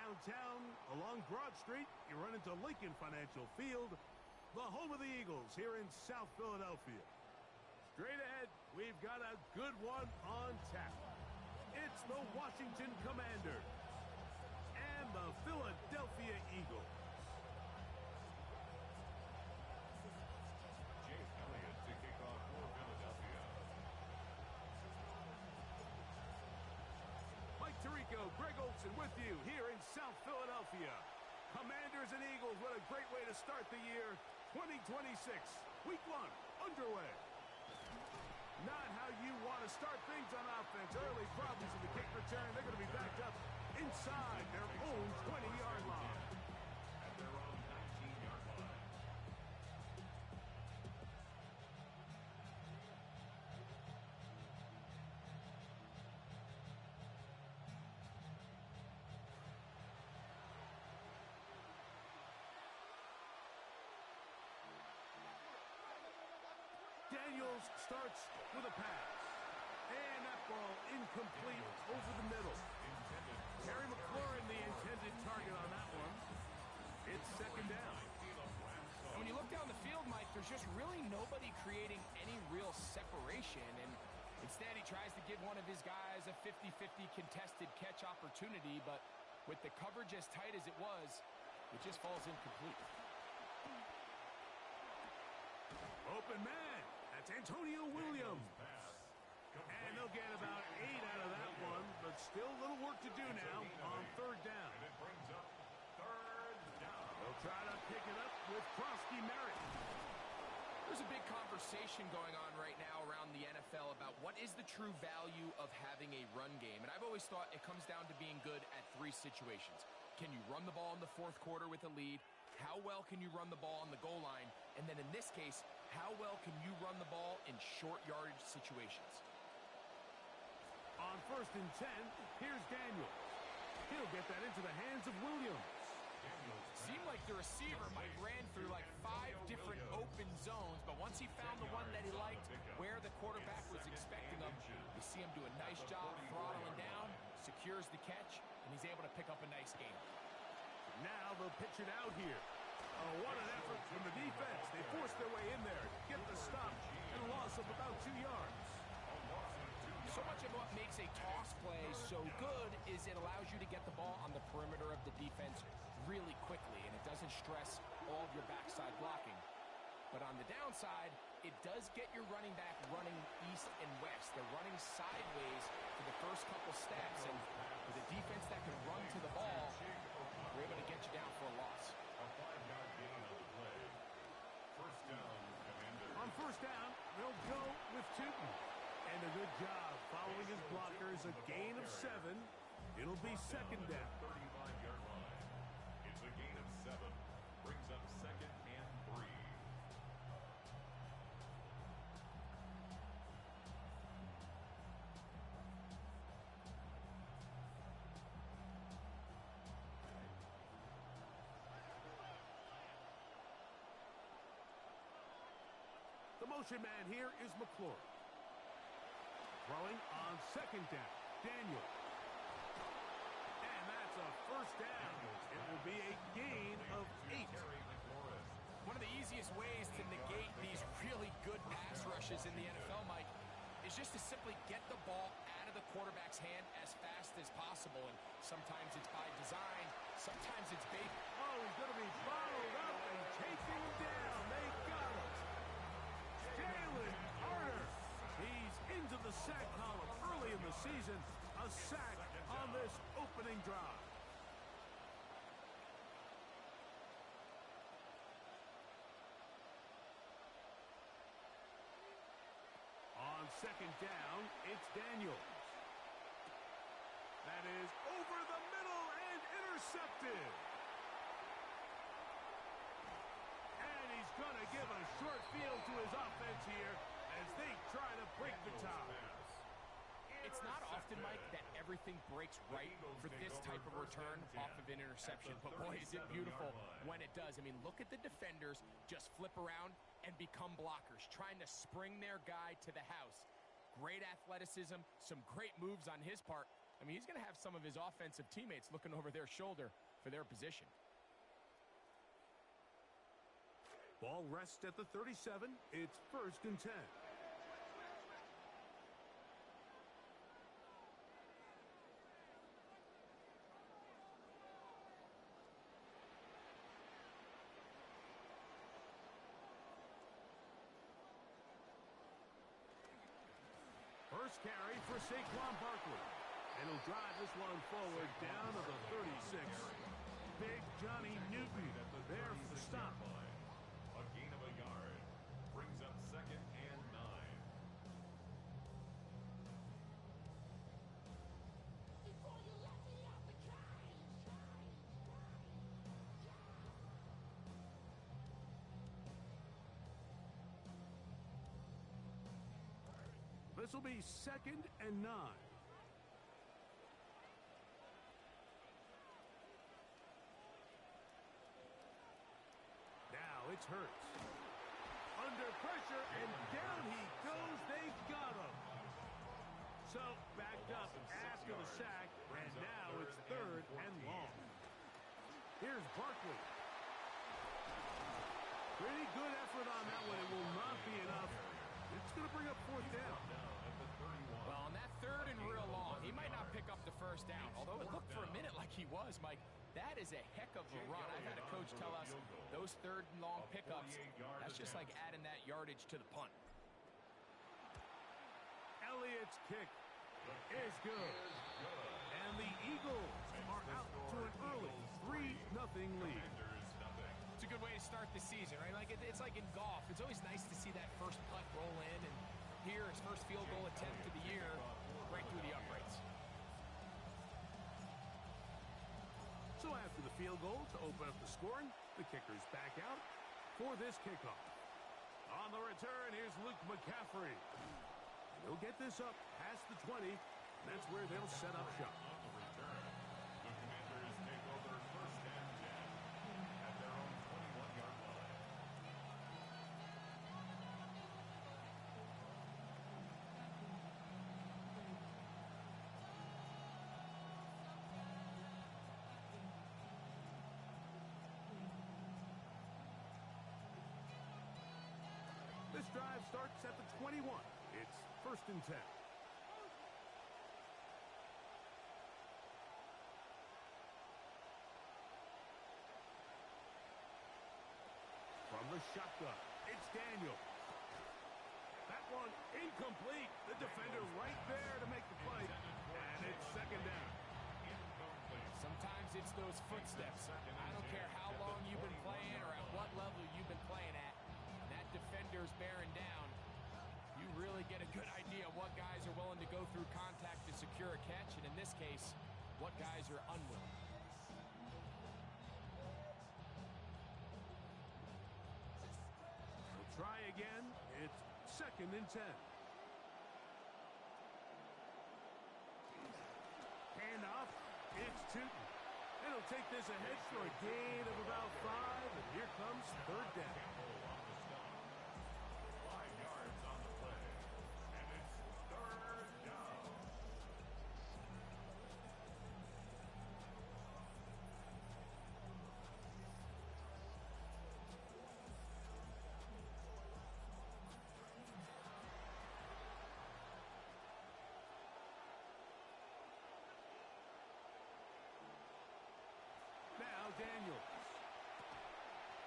downtown along Broad Street, you run into Lincoln Financial Field, the home of the Eagles here in South Philadelphia. Straight ahead, we've got a good one on tap. It's the Washington Commanders and the Philadelphia Eagles. Jake Elliott to kick off for Philadelphia. Mike Tirico, Greg Olson with you here in South Philadelphia. Commanders and Eagles, what a great way to start the year 2026. Week 1 underway. Not how you want to start things on offense. Early problems in the kick return. They're going to be backed up inside their own 20-yard line. At their own 19-yard line. Daniels starts with a pass. And that ball incomplete over the middle. Terry McLaurin, the intended target on that one. It's second down. And when you look down the field, Mike, there's just really nobody creating any real separation. And instead, he tries to give one of his guys a 50-50 contested catch opportunity. But with the coverage as tight as it was, it just falls incomplete. Open man. That's Antonio Williams. And they'll get about 8 out of that one, but still a little work to do now on third down. And it brings up third down. They'll try to pick it up with Krosky Merritt. There's a big conversation going on right now around the NFL about what is the true value of having a run game. And I've always thought it comes down to being good at 3 situations. Can you run the ball in the fourth quarter with a lead? How well can you run the ball on the goal line? And then in this case, how well can you run the ball in short yardage situations? On 1st and 10, here's Daniels. He'll get that into the hands of Williams. Seemed like the receiver might ran through like 5 different open zones, but once he found the one that he liked, where the quarterback was expecting him, you see him do a nice job throttling down, secures the catch, and he's able to pick up a nice gain. Now they'll pitch it out here. Oh, what an effort from the defense. They forced their way in there, get the stop, and a loss of about 2 yards. So much of what makes a toss play so good is it allows you to get the ball on the perimeter of the defense really quickly, and it doesn't stress all of your backside blocking. But on the downside, it does get your running back running east and west. They're running sideways for the first couple steps, and with a defense that can run to the ball, they're able to get you down for a loss. A 5-yard gain on the play. First down, Commanders. On first down, they'll go with Tootin. And a good job following his blockers, a gain of 7. It'll be second down. 35-yard line. It's a gain of 7. Brings up 2nd and 3. The motion man here is McLaurin. Throwing on 2nd down, Daniels. And that's a first down. It will be a gain of 8. One of the easiest ways to negate these really good pass rushes in the NFL, Mike, is just to simply get the ball out of the quarterback's hand as fast as possible. And sometimes it's by design, sometimes it's bait. Oh, he's going to be bottled up and taking him down. They got it. Jalen Carter. He's into the sack column early in the season. A sack on this opening drive. On 2nd down, it's Daniels. That is over the middle and intercepted. And he's going to give a short field to his offense here as they try to break the tie. It's not often, Mike, that everything breaks right for this type of return off of an interception. But boy, is it beautiful when it does. I mean, look at the defenders just flip around and become blockers, trying to spring their guy to the house. Great athleticism, some great moves on his part, I mean, he's going to have some of his offensive teammates looking over their shoulder for their position. Ball rests at the 37. It's 1st and 10. First carry for Saquon Barkley. And he'll drive this one forward down to the 36. Big Johnny Newton there for the stop. A gain of a yard. Brings up 2nd and 9. This will be 2nd and 9. Now it's Hurts. Under pressure, and down he goes. They've got him. So backed up after the sack, and now it's 3rd and long. Here's Barkley. Pretty good effort on that one. It will not be enough. It's going to bring up 4th down. Well, on that 3rd and real long, he might not pick up the 1st down, although it looked for a minute like he was, Mike. That is a heck of a run. I've had a coach tell us those 3rd and long pickups, that's just like adding that yardage to the punt. Elliott's kick is good. And the Eagles are out to an early 3-0 lead. It's a good way to start the season, right? Like it's like in golf. It's always nice to see that first putt roll in, and here his first field goal attempt of the year, right through the uprights. So after the field goal to open up the scoring, the kicker's back out for this kickoff. On the return, here's Luke McCaffrey. He'll get this up past the 20, and that's where they'll set up shop. On the return, the Commanders take over 1st and 10 at their own 21-yard line. This drive starts at the 21. It's 1st and 10. From the shotgun, it's Daniel. That one incomplete. The defender right there to make the play. And it's 2nd down. Sometimes it's those footsteps. I don't care how long you've been playing or at what level you've been playing at. And that defender's bearing down. You really get a good idea of what guys are willing to go through contact to secure a catch, and in this case, what guys are unwilling. We'll try again. It's 2nd and 10. Handoff. It's Tootin. And he'll take this ahead for a gain of about 5, and here comes 3rd down. 5 yards on the play, and it's 3rd down. Now Daniels.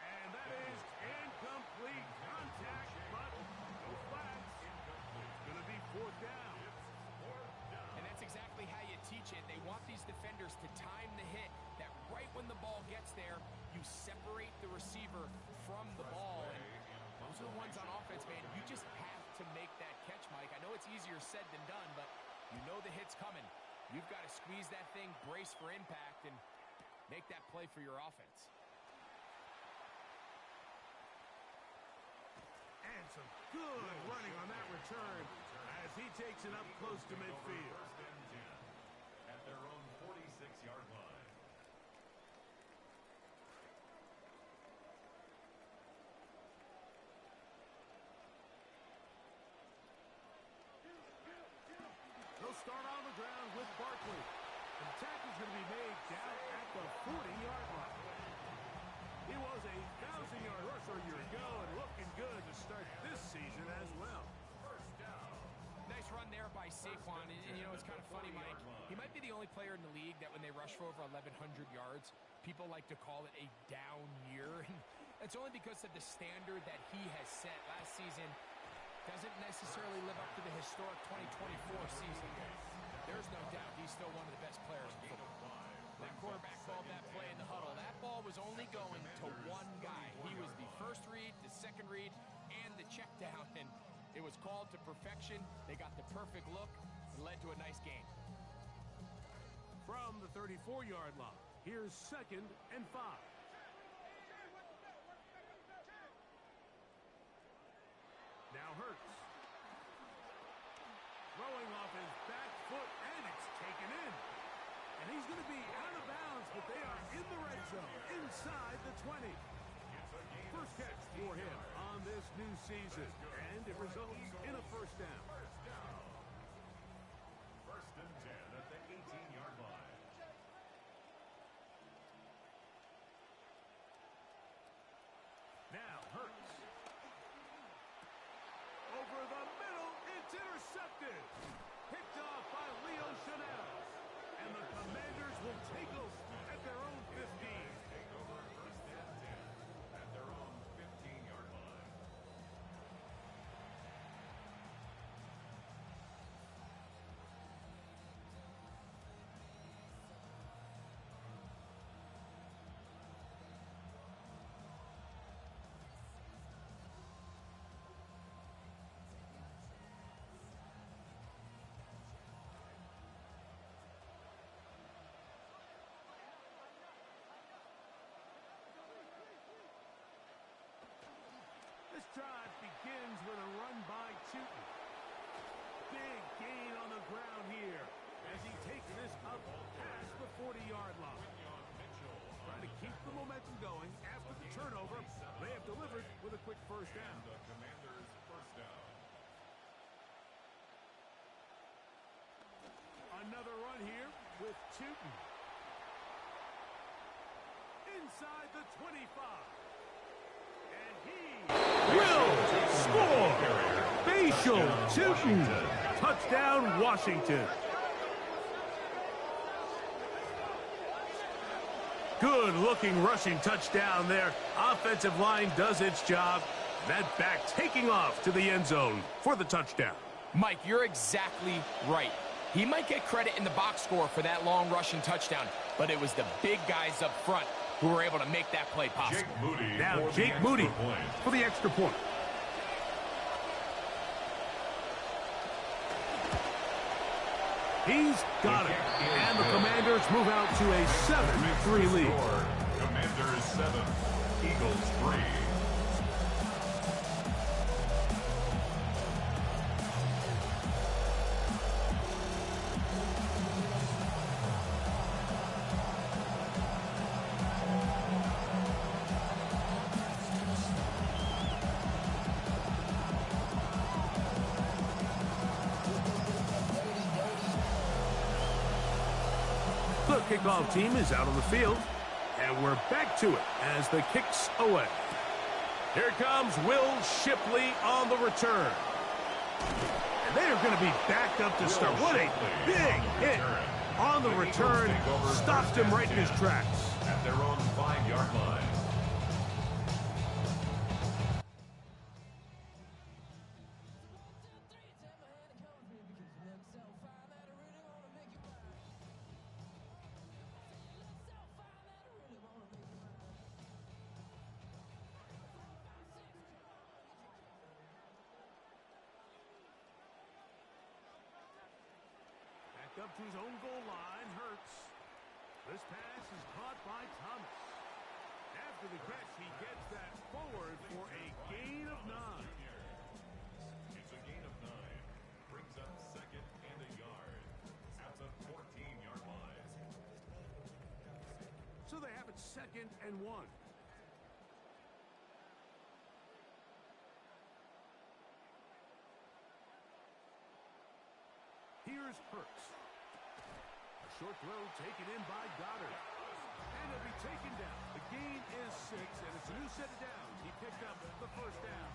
And that is incomplete. Contact, but no flags. It's going to be 4th down. And that's exactly how you teach it. They want these defenders to time the hit, that right when the ball gets there, you separate the receiver from the ball. And those are the ones on offense, man. You just have to make that catch, Mike. I know it's easier said than done, but you know the hit's coming. You've got to squeeze that thing, brace for impact, and make that play for your offense. And some good running on that return as he takes it up close to midfield. 1st and 10 at their own 46-yard line. They'll start on the ground with Barkley. The tackle's going to be made down at the 40-yard line. He was a 1,000-yard rusher a year ago and looking good to start this season as well. Nice run there by Saquon. And you know, it's kind of funny, Mike. He might be the only player in the league that when they rush for over 1,100 yards, people like to call it a down year. And that's only because of the standard that he has set. Last season doesn't necessarily live up to the historic 2024 season. There's no doubt he's still one of the best players in football. That quarterback called that play in the huddle. That ball was only going to one guy. He was the first read, the second read, and the check down. And it was called to perfection. They got the perfect look. It led to a nice game. From the 34-yard line, here's 2nd and 5. Now Hurts. Throwing off his back foot, and it's taken in. And he's going to be out of bounds, but they are in the red zone, inside the 20. First catch for him on this new season, and it results in a first down. First and 10 at the 18-yard line. Now Hurts. Over the middle, it's intercepted. Picked off by Leo Chanel. And the Commanders will take over at their own 15. Take over first and 10 at their own 15-yard line. This drive begins with a run by Tootin. Big gain on the ground here as he takes this up past the 40-yard line. Trying to keep the momentum going after the turnover. They have delivered with a quick first down. The Commanders' first down. Another run here with Tootin. Inside the 25. And he will score! Facial Tootin. Touchdown, Washington. Good-looking rushing touchdown there. Offensive line does its job. That back taking off to the end zone for the touchdown. Mike, you're exactly right. He might get credit in the box score for that long rushing touchdown, but it was the big guys up front who were able to make that play possible. Jake Moody Now for Jake the Moody extra point. for the extra point. He's got it. And the Commanders move out to a 7-3 lead. Commanders 7, Eagles 3. The kickoff team is out on the field, and we're back to it as the kick's away. Here comes Will Shipley on the return. And they are going to be backed up to start. What a big hit on the return. Stopped him right in his tracks. At their own 5-yard line. Up to his own goal line, Hurts. This pass is caught by Thomas. After the catch, he gets that forward for a gain of 9. It's a gain of 9. Brings up second and a yard. At the 14-yard line. So they have it 2nd and 1. Here Here's Hurts. A short throw taken in by Goddard. And he'll be taken down. The gain is 6, and it's a new set of downs. He picked up the first down.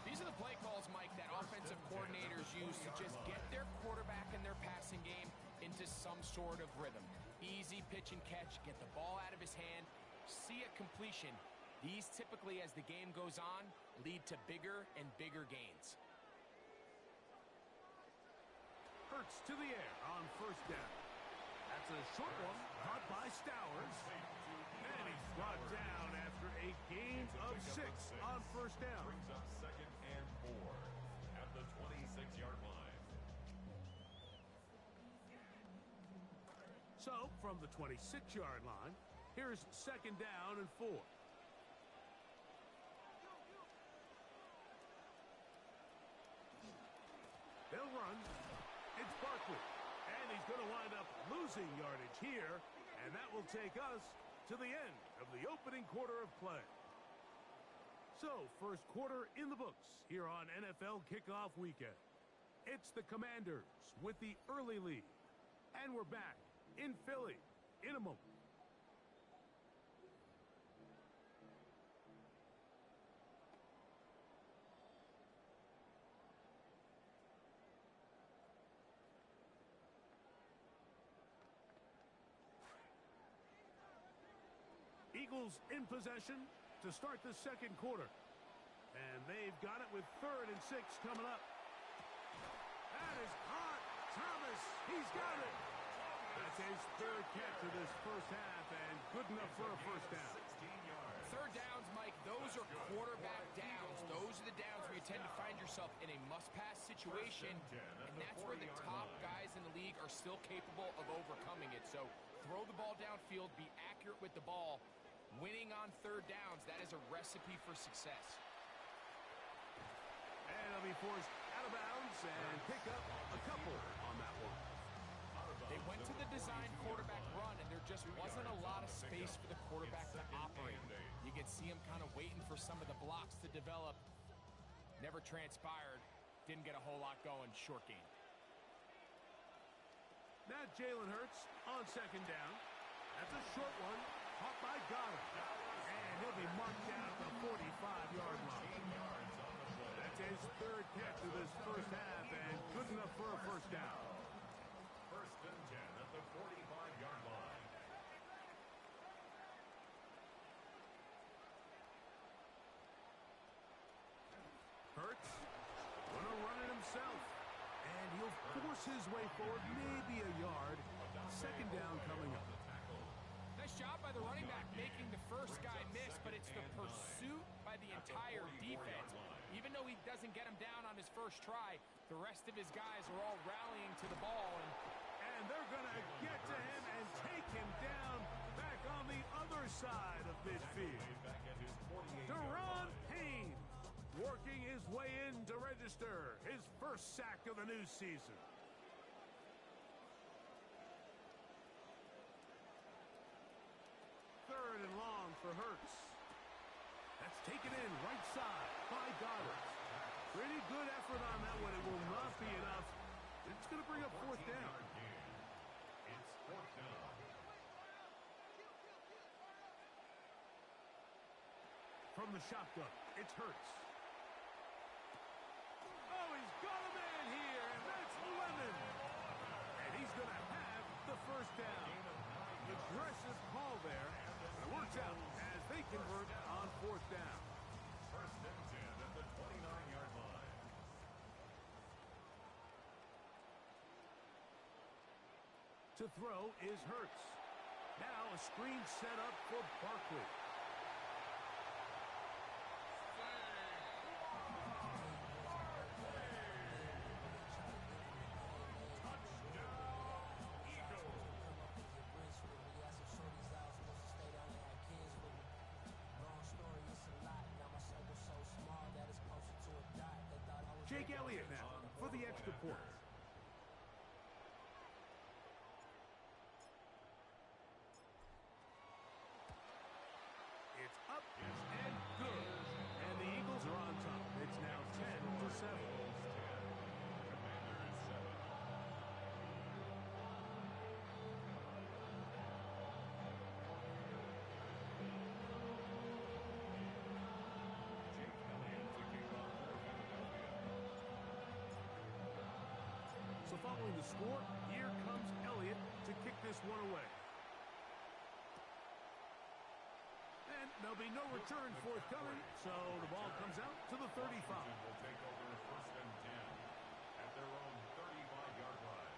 These are the play calls, Mike, that offensive coordinators use to just get their quarterback and their passing game into some sort of rhythm. Easy pitch and catch, get the ball out of his hand, see a completion. These typically, as the game goes on, lead to bigger and bigger gains. Hurts to the air on first down. That's a short one, caught by Stowers. And he's brought down after a gain of 6 on first down. Brings up 2nd and 4 at the 26-yard line. So, from the 26-yard line, here's 2nd down and 4. They'll run. It's Barkley. And he's going to wind up losing yardage here. And that will take us to the end of the opening quarter of play. So, first quarter in the books here on NFL Kickoff Weekend. It's the Commanders with the early lead. And we're back in Philly in a moment. Eagles in possession to start the second quarter. And they've got it with 3rd and 6 coming up. That is hot. Thomas, he's got it. That's his 3rd catch of this first half, and good enough for a first down. 16 yards. Third downs, Mike, those are quarterback downs. Those are the downs where you tend to find yourself in a must-pass situation, and that's where the top guys in the league are still capable of overcoming it. So throw the ball downfield, be accurate with the ball. Winning on third downs, that is a recipe for success. And he'll be forced out of bounds and pick up a couple on that one. They went to the design quarterback run, and there just wasn't a lot of space for the quarterback to operate. You could see him kind of waiting for some of the blocks to develop. Never transpired. Didn't get a whole lot going. Short game. Now Jalen Hurts on 2nd down. That's a short one. Caught by Goddard. And he'll be marked down at the 45-yard line. That's his 3rd catch of this first half, and good enough for a first down. 1st and 10 at the 45-yard line. Hurts gonna run it himself. And he'll force his way forward, maybe a yard. 2nd down coming up. Nice job by the running back making the first guy miss, but it's the pursuit by the entire defense. Even though he doesn't get him down on his first try, the rest of his guys are all rallying to the ball. And they're going to get to him and take him down back on the other side of midfield. Deron Payne working his way in to register his first sack of the new season. Third and long for Hurts. That's taken in right side by Goddard. Pretty good effort on that one. It will not be enough. It's going to bring up 4th down. It's 4th down. From the shotgun, it's Hurts. Oh, he's got a man here, and that's Lemon. And he's going to have the first down. Aggressive call there. It works out as they convert on 4th down. 1st and 10 at the 29-yard line. To throw is Hurts. Now a screen set up for Barkley. Jake Elliott now for the extra point. It's up and good. And the Eagles are on top. It's now 10-7. Commanders 7 trailing the score. Here comes Elliott to kick this one away. And there'll be no return forthcoming, so the ball comes out to the 35. Will take over first and 10 at their own 35-yard line.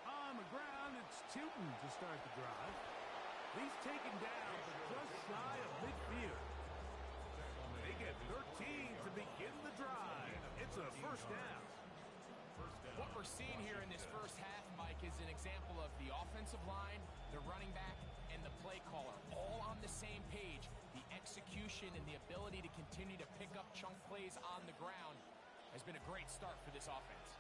On the ground, it's Tootin to start the drive. He's taken down, but just shy of midfield. They get 13 to begin the drive. It's a first down. What we're seeing here in this first half, Mike, is an example of the offensive line, the running back, and the play caller all on the same page. The execution and the ability to continue to pick up chunk plays on the ground has been a great start for this offense.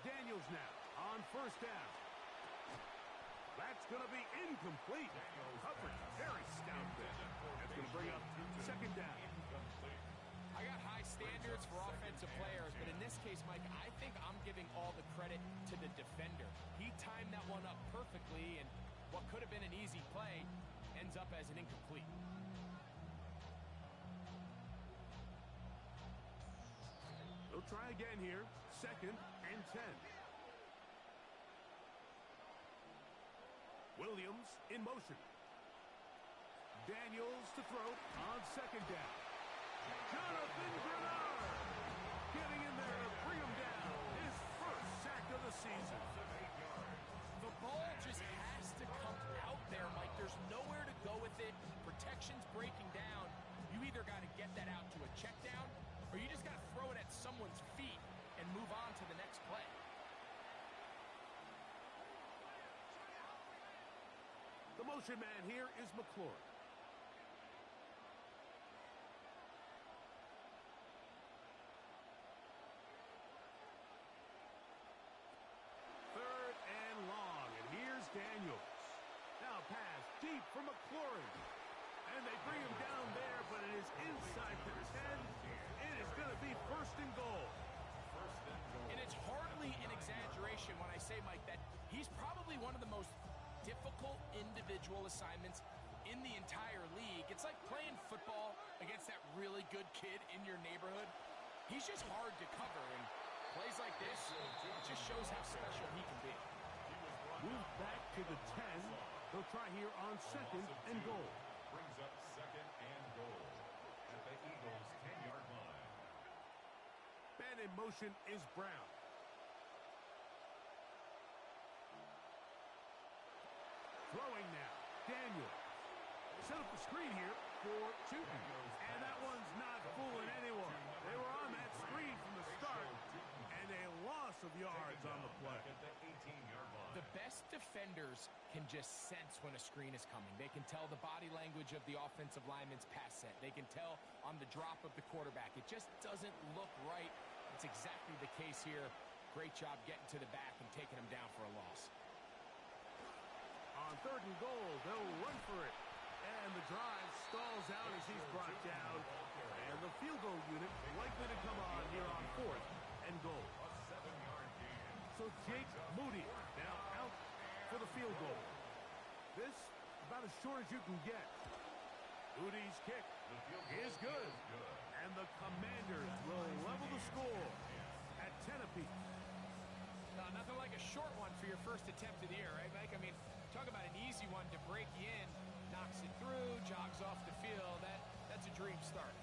Daniels now on first down. That's going to be incomplete. Coverage very stout there. That's going to bring up second down. I got high standards for offensive players, but in this case, Mike, I think I'm giving all the credit to the defender. He timed that one up perfectly, and what could have been an easy play ends up as an incomplete. They'll try again here. Second and 10. Williams in motion. Daniels to throw on second down. Jonathan Grenard getting in there to bring him down. His first sack of the season. The ball just has to come out there, Mike. There's nowhere to go with it. Protection's breaking down. You either got to get that out to a check down, or you just got to throw it at someone's feet and move on to the next play. The motion man here is McLaurin. Third and long, and here's Daniels. Now pass deep for McLaurin. And they bring him down there, but it is inside the 10. It is going to be first and goal. And it's hardly an exaggeration when I say, Mike, that he's probably one of the most difficult individual assignments in the entire league. It's like playing football against that really good kid in your neighborhood. He's just hard to cover, and plays like this just shows how special he can be. Move back to the 10. They'll try here on second and goal. Brings up second and goal at the Eagles' 10-yard line. Man in motion is Brown. Throwing now. Daniel. Set up the screen here for Tootin. And that one's not fooling anyone. They were on that screen from the start. And a loss of yards on the play. At the 18-yard line. The best defenders can just sense when a screen is coming. They can tell the body language of the offensive lineman's pass set. They can tell on the drop of the quarterback. It just doesn't look right. It's exactly the case here. Great job getting to the back and taking him down for a loss. On third and goal, they'll run for it. And the drive stalls out as he's brought down. And the field goal unit likely to come on here on fourth and goal. A 7-yard gain. So Jake Moody now out for the field goal. This about as short as you can get. Moody's kick is good. And the Commanders will level the score at 10 apiece. Nothing like a short one for your first attempt of the year, right, Mike? I mean, talk about an easy one to break you in, knocks it through, jogs off the field. That's a dream start.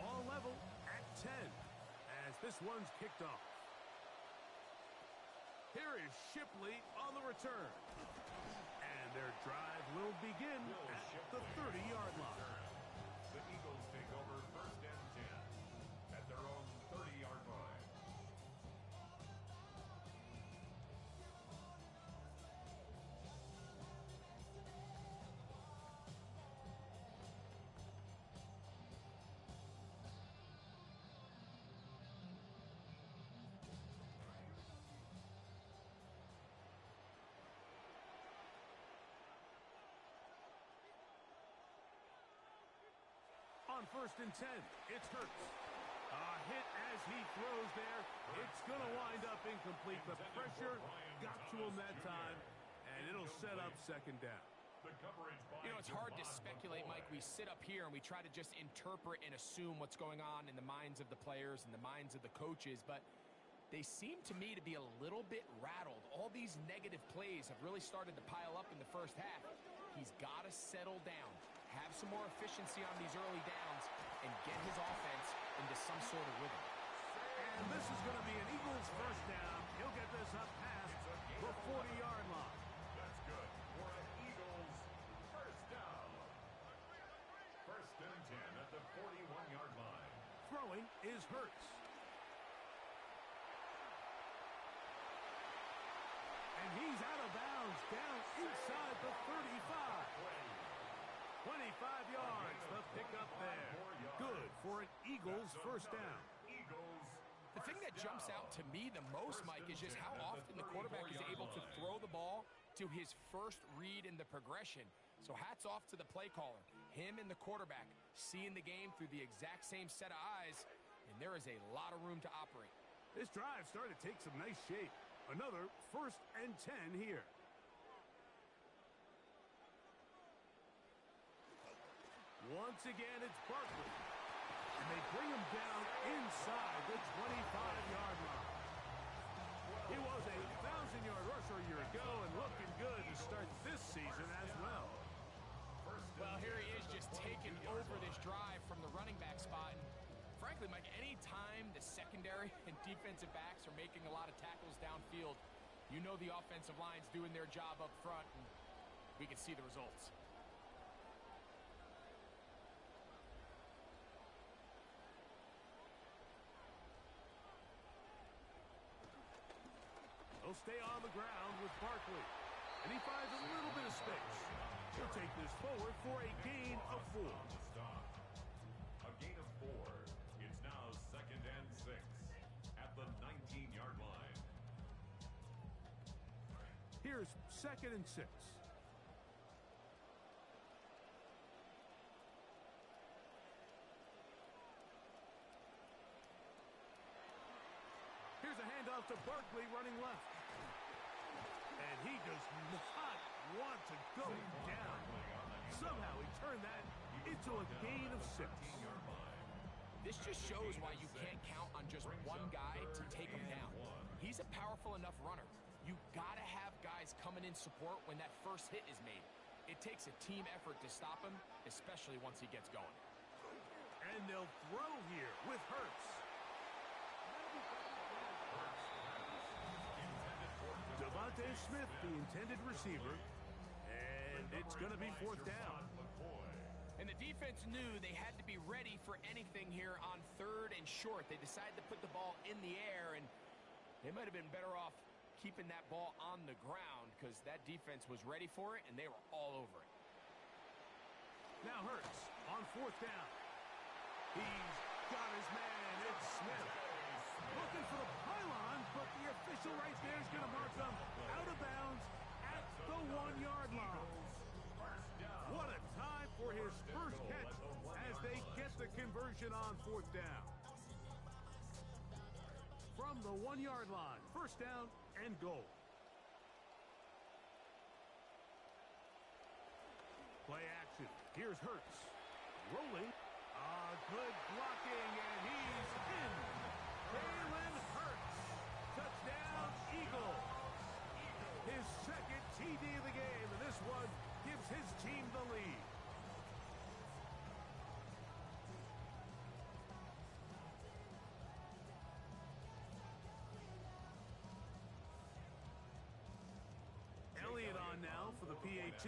All level at 10 as this one's kicked off. Here is Shipley on the return. And their drive will begin at the 30-yard line. The Eagles take over first and 10 at their own 30-yard line. first and 10. It's Hurts. A hit as he throws there. It's going to wind up incomplete. The pressure got to him that time, and it'll set up second down. You know, it's hard to speculate, Mike. We sit up here and we try to just interpret and assume what's going on in the minds of the players and the minds of the coaches, but they seem to me to be a little bit rattled. All these negative plays have really started to pile up in the first half. He's got to settle down, have some more efficiency on these early downs, and get his offense into some sort of rhythm. And this is going to be an Eagles first down. He'll get this up past the 40-yard line. That's good for an Eagles first down. First and 10 at the 41-yard line. Throwing is Hurts. And he's out of bounds down inside the 35. 25 yards, the pickup there. Good for an Eagles first down. The thing that jumps out to me the most, Mike, is just how often the quarterback is able to throw the ball to his first read in the progression. So hats off to the play caller. Him and the quarterback seeing the game through the exact same set of eyes, and there is a lot of room to operate. This drive started to take some nice shape. Another first and 10 here. Once again, it's Barkley. And they bring him down inside the 25-yard line. He was a 1,000-yard rusher a year ago and looking good to start this season as well. Well, here he is just taking over this drive from the running back spot. And frankly, Mike, any time the secondary and defensive backs are making a lot of tackles downfield, you know the offensive line's doing their job up front, and we can see the results. He'll stay on the ground with Barkley. And he finds a little bit of space. He'll take this forward for a gain of 4. A gain of 4. It's now second and 6 at the 19-yard line. Here's second and 6. Here's a handoff to Barkley running left. And he does not want to go down. Somehow he turned that into a gain of 6. This just shows why you can't count on just one guy to take him down. He's a powerful enough runner. You gotta have guys coming in support when that first hit is made. It takes a team effort to stop him, especially once he gets going. And they'll throw here with Hurts. Devontae Smith, the intended receiver, and it's going to be fourth down. And the defense knew they had to be ready for anything here on third and short. They decided to put the ball in the air, and they might have been better off keeping that ball on the ground because that defense was ready for it, and they were all over it. Now Hurts on fourth down. He's got his man. It's Smith. Looking for the pylon, but the official right there is going to mark them out of bounds at the 1-yard line. What a time for his first catch as they get the conversion on fourth down. From the 1-yard line, first down and goal. Play action. Here's Hurts. Rolling. Good blocking, and he's in. Jalen Hurts. Touchdown, Eagles. His second TD of the game, and this one gives his team the lead. Elliott on now for the PAT.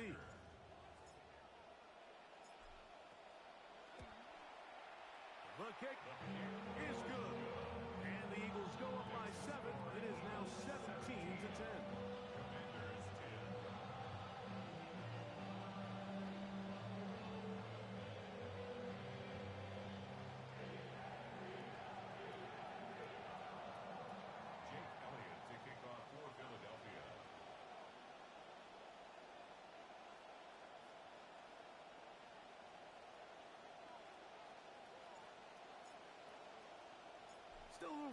The kick is good. And the Eagles go up by 7. It is now 17-10.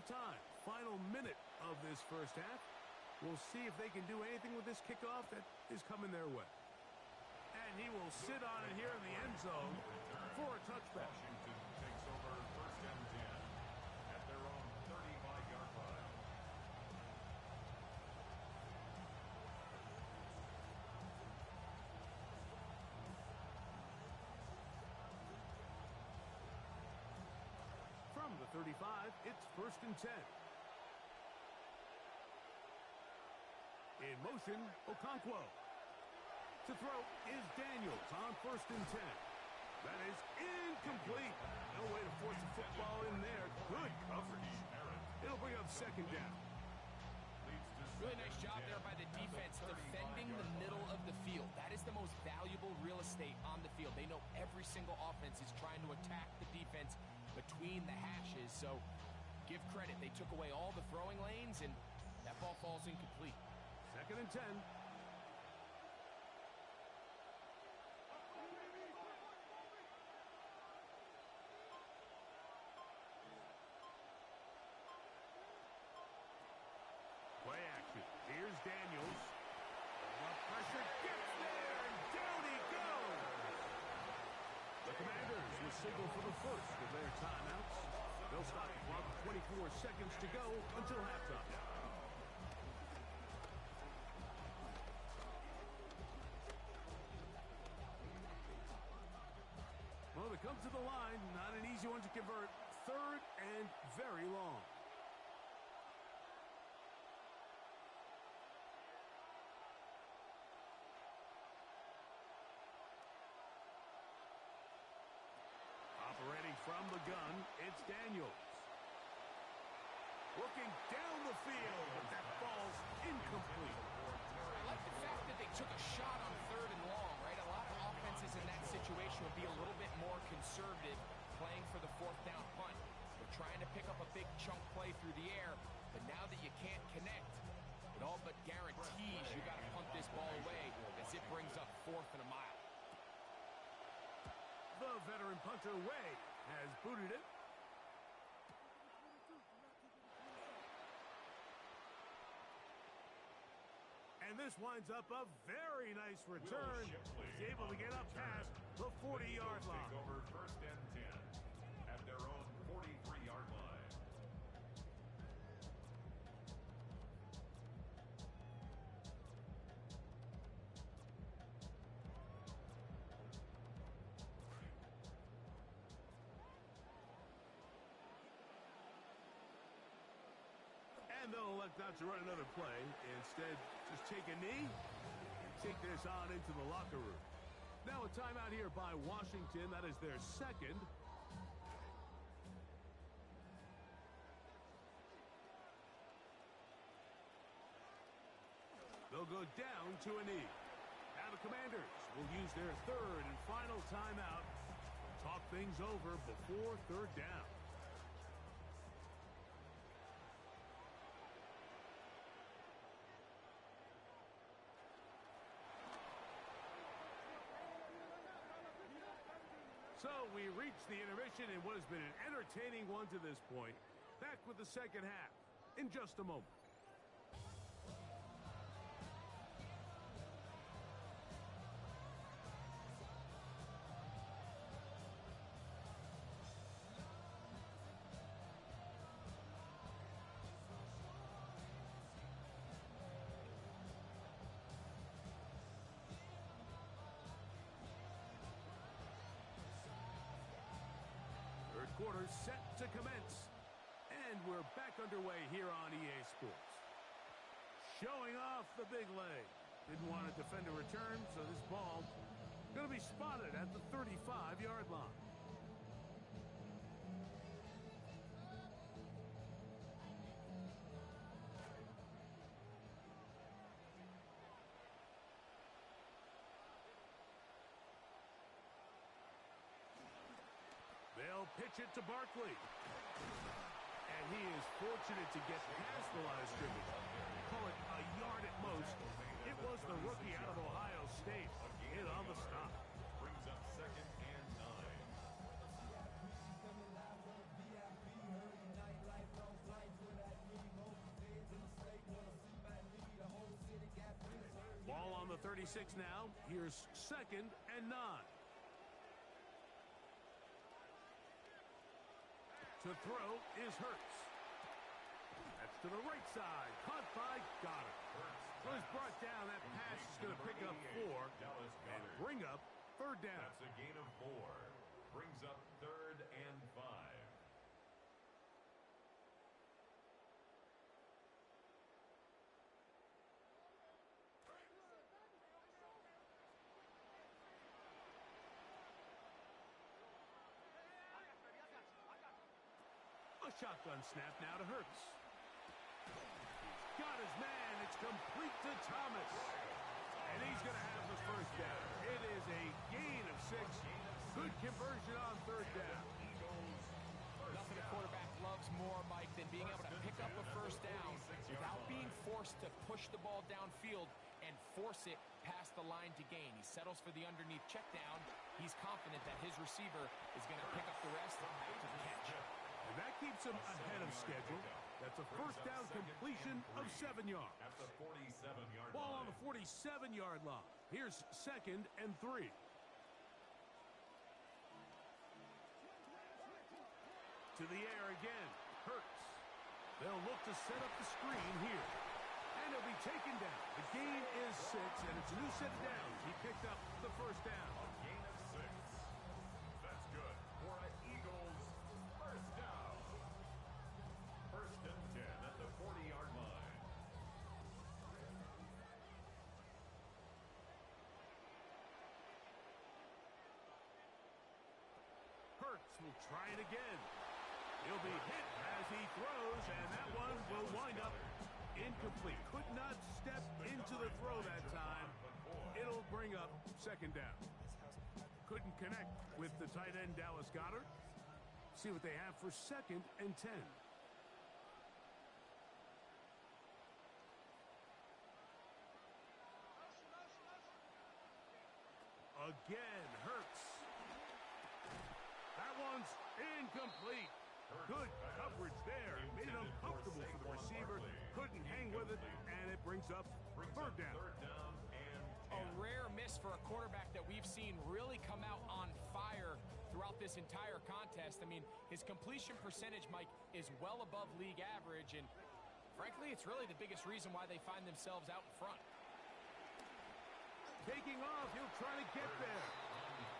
time, final minute of this first half. We'll see if they can do anything with this kickoff that is coming their way. And he will sit on it here in the end zone for a touchback. Washington takes over first and 10 at their own 35-yard line. From the 35, it's first and 10. In motion, Okonkwo. To throw is Daniels on first and 10. That is incomplete. No way to force the football in there. Good coverage. It'll bring up second down. Really nice job there by the defense defending the middle of the field. That is the most valuable real estate on the field. They know every single offense is trying to attack the defense between the hashes. So give credit. They took away all the throwing lanes, and that ball falls incomplete. Second and 10. Play action. Here's Daniels. The pressure gets there, and down he goes. The Commanders will signal for the first of their timeouts. They'll stop the clock with 24 seconds to go until halftime. Well, they come to the line. Not an easy one to convert. Third and very long. Operating from the gun, it's Daniels. Looking down the field, but that ball's incomplete. I like the fact that they took a shot on third and long, right? A lot of offenses in that situation would be a little bit more conservative playing for the fourth down punt. They're trying to pick up a big chunk play through the air, but now that you can't connect, it all but guarantees you got to punt this ball away as it brings up fourth and a mile. The veteran punter, Way, has booted it. And this winds up a very nice return. He's able to get up past the 40-yard line. Take over first and 10 at their own 43-yard line. And they'll elect not to run another play. Instead, just take a knee and take this on into the locker room. Now a timeout here by Washington. That is their second. They'll go down to a knee. Now the Commanders will use their third and final timeout. Talk things over before third down. So we reach the intermission in what has been an entertaining one to this point. Back with the second half in just a moment. Quarter set to commence. And we're back underway here on EA Sports. Showing off the big leg. Didn't want to defend a return, so this ball going to be spotted at the 35-yard line. They'll pitch it to Barkley. And he is fortunate to get past the line of scrimmage. Call it a yard at most. It was the rookie out of Ohio State. In on the stop. Brings up second and 9. 36 now. Here's 2nd and 9. To throw is Hurts. That's to the right side. Caught by Goddard. So he's brought down. That pass is going to pick up 4 and bring up 3rd down. That's a gain of 4. Brings up 3rd and 5. A shotgun snap now to Hurts. He's got his man. It's complete to Thomas. And he's going to have the 1st down. It is a gain of 6. Good conversion on 3rd down. Nothing a quarterback loves more, Mike, than being able to pick up a 1st down without being forced to push the ball downfield and force it past the line to gain. He settles for the underneath check down. He's confident that his receiver is going to pick up the rest after the catch. And that keeps him ahead of schedule. That's a 1st down completion of 7 yards. At the 47-yard Ball line. on the 47-yard line. Here's 2nd and 3. To the air again. Hurts. They'll look to set up the screen here. And he'll be taken down. The gain is 6, and it's a new set of downs. He picked up the 1st down. A gain of 6. That's good for an Eagles 1st down. 1st and 10 at the 40-yard line. Hurts will try it again. He'll be hit as he throws, and that one will wind up incomplete. Could not step into the throw that time. It'll bring up 2nd down. Couldn't connect with the tight end Dallas Goedert. See what they have for 2nd and 10. Again, Hurts. That one's incomplete. Good coverage there. Made it uncomfortable for the receiver. Couldn't hang with it, and it brings up 3rd down. A rare miss for a quarterback that we've seen really come out on fire throughout this entire contest. I mean, his completion percentage, Mike, is well above league average, and frankly, it's really the biggest reason why they find themselves out in front. Taking off, he'll try to get there.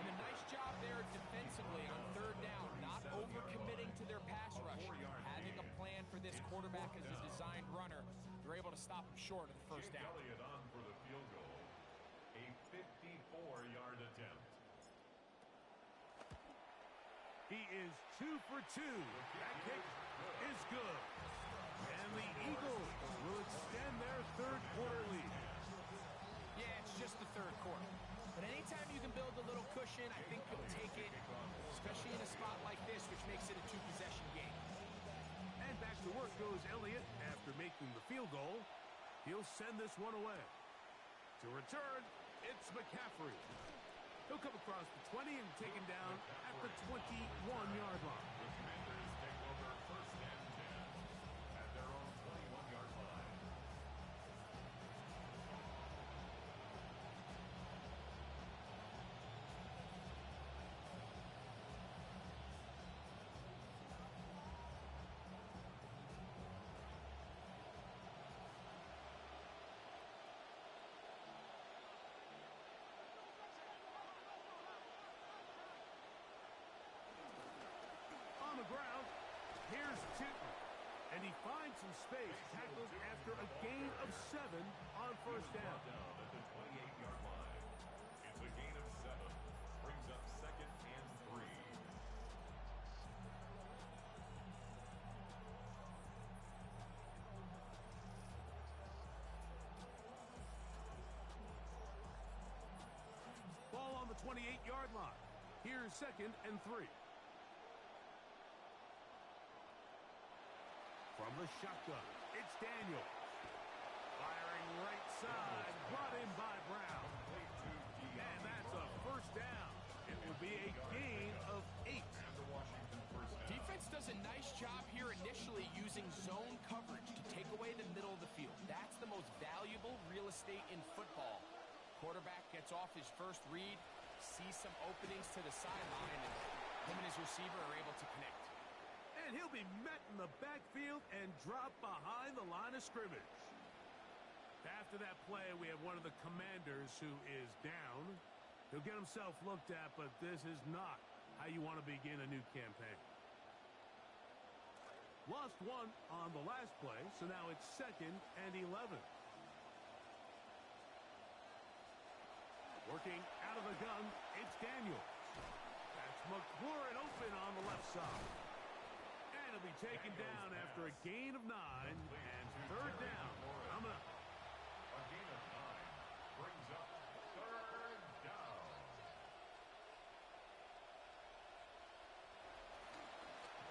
And a nice job there defensively on 3rd down, not overcommitting to their pass rush. Having a plan for this quarterback as a designed runner, they're able to stop him short of the 1st down. Elliott on for the field goal. A 54-yard attempt. He is 2 for 2. That kick is good. And the Eagles will extend their 3rd quarter lead. Yeah, it's just the 3rd quarter. But anytime you can build a little cushion, I think you'll take it, especially in a spot like this, which makes it a 2-possession game. And back to work goes Elliott after making the field goal. He'll send this one away. To return, it's McCaffrey. He'll come across the 20 and taken down at the 21-yard line. The Commanders take over 1st and 10 at their own 21-yard line. On the ground, here's Tinton. And he finds some space, tackled after a gain of 7 on 1st down. Down at the 28-yard line. It's a gain of 7. Brings up 2nd and 3. Ball on the 28-yard line. Here's 2nd and 3. From the shotgun, it's Daniel. Firing right side, brought in by Brown. And that's a 1st down. It will be a gain of 8. Defense does a nice job here initially using zone coverage to take away the middle of the field. That's the most valuable real estate in football. Quarterback gets off his first read, sees some openings to the sideline, and him and his receiver are able to connect. And he'll be met in the backfield and dropped behind the line of scrimmage. After that play, we have one of the Commanders who is down. He'll get himself looked at, but this is not how you want to begin a new campaign. Lost one on the last play, so now it's 2nd and 11. Working out of the gun, it's Daniels. That's McLaurin open on the left side. And he'll be taken down after a gain of 9 and 3rd down. Coming up. A gain of 9 brings up 3rd down.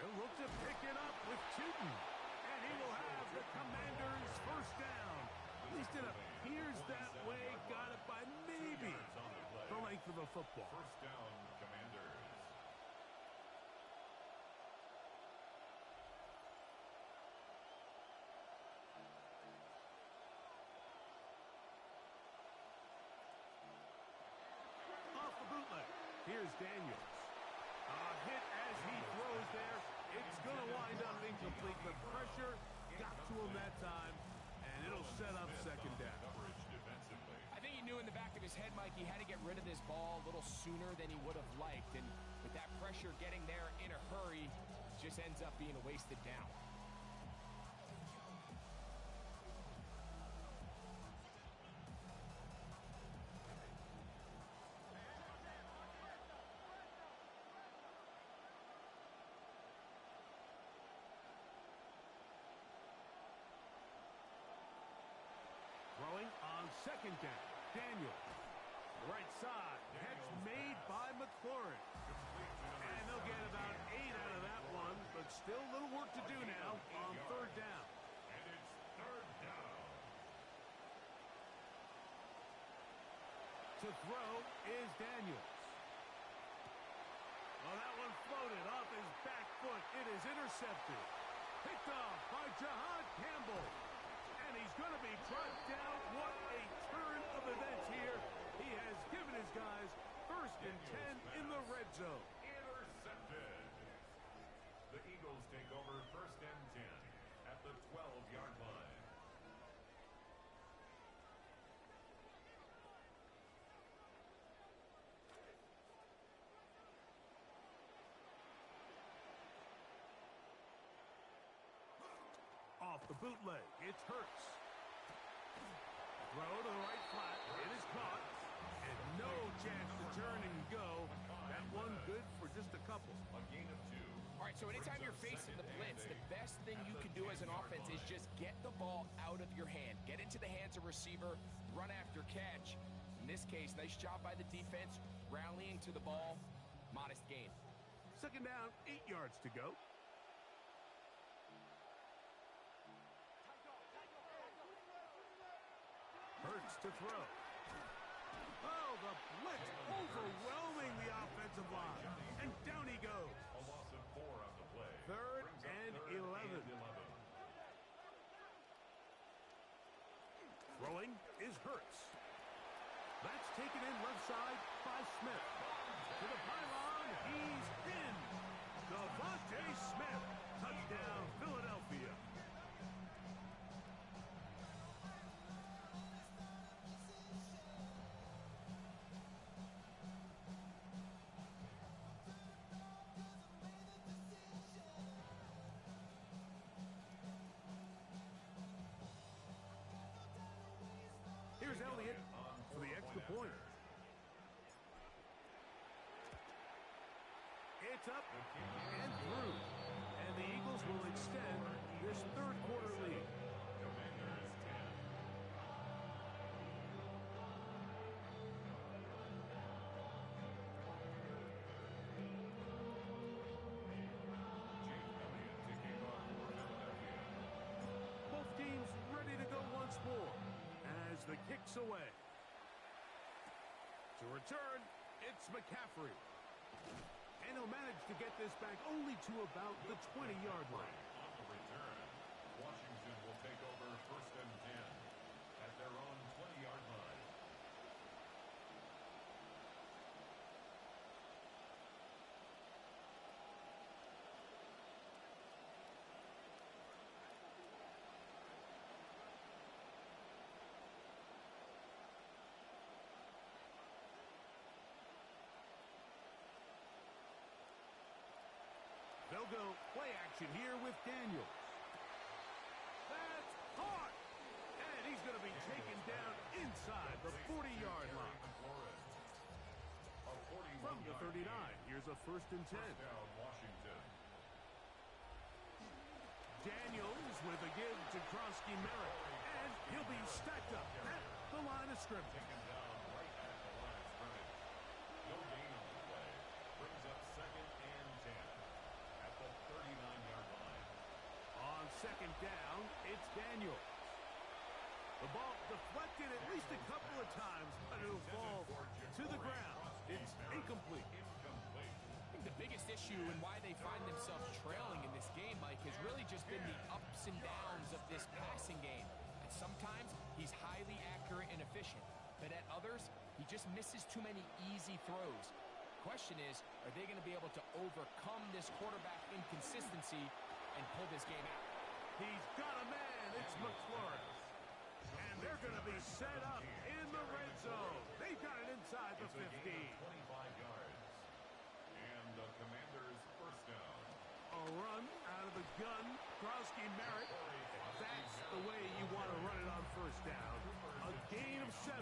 He'll look to pick it up with Tootin. And he will have the Commanders' 1st down. At least it appears that way. Got it by maybe the length of the football. 1st down, Commanders. Off the bootleg. Here's Daniels. A hit as he throws there. It's going to wind up incomplete. The pressure got to him that time, and it'll set up 2nd down. Coverage defensively. I think he knew in the back of his head, Mike, he had to get rid of this ball a little sooner than he would have liked. And with that pressure getting there in a hurry, just ends up being a wasted down. Throwing on 2nd down. Daniels. Right side. Catch made by McLaurin. And they'll get about 8 out of that one, but still a little work to do now on 3rd down. And it's 3rd down. To throw is Daniels. Oh, that one floated off his back foot. It is intercepted. Picked off by Jahad Campbell. And he's going to be brought down. What a turn of events here. He has given his guys 1st and 10 in the red zone. Intercepted. The Eagles take over 1st and 10 at the 12-yard line. Off the bootleg, it's Hurts. Throw to the right flat. It is caught. And no chance to turn and go. That one good for just a couple. A gain of 2. All right, so anytime you're facing the blitz, the best thing you can do as an offense is just get the ball out of your hand. Get into the hands of receiver, run after catch. In this case, nice job by the defense, rallying to the ball. Modest gain. 2nd down, 8 yards to go. Hurts to throw. Oh, the blitz overwhelming the offensive line. And down he goes. A loss of 4 on the play. 3rd Brings up and 3rd 11. Throwing is Hurts. That's taken in left side by Smith. To the pylon, he's in. Devontae Smith. Touchdown, Philadelphia. Here's Elliott for the extra point. It's up and through. And the Eagles will extend this 3rd quarter lead. Commanders 10. Jake Elliott taking on Philadelphia. Both teams ready to go once more as the kick's away. To return, it's McCaffrey. And he'll manage to get this back only to about the 20-yard line. On the return, Washington will take over 1st and 10 at their own 20-yard line. They'll go play action here with Daniel. That's caught. And he's going to be taken down inside the 40-yard line. From the 39, here's a 1st and 10. Washington. Daniels with a give to Krosky Merritt. And he'll be stacked up at the line of scrimmage. Taken down right at the line of scrimmage. No gain on the play. Brings up 2nd and 10 at the 39-yard line. On 2nd down, it's Daniels. The ball deflected at least a couple of times, but it'll fall to the ground. It's incomplete. I think the biggest issue and why they find themselves trailing in this game, Mike, has really just been the ups and downs of this passing game. And sometimes he's highly accurate and efficient, but at others, he just misses too many easy throws. Question is, are they going to be able to overcome this quarterback inconsistency and pull this game out? He's got a man. It's McLaurin. And they're going to be set up in the red zone. They've got it inside the 15. 25 yards. And the Commanders' 1st down. A run out of the gun. Krosky Merritt. That's the way you want to run it on 1st down. A gain of 7.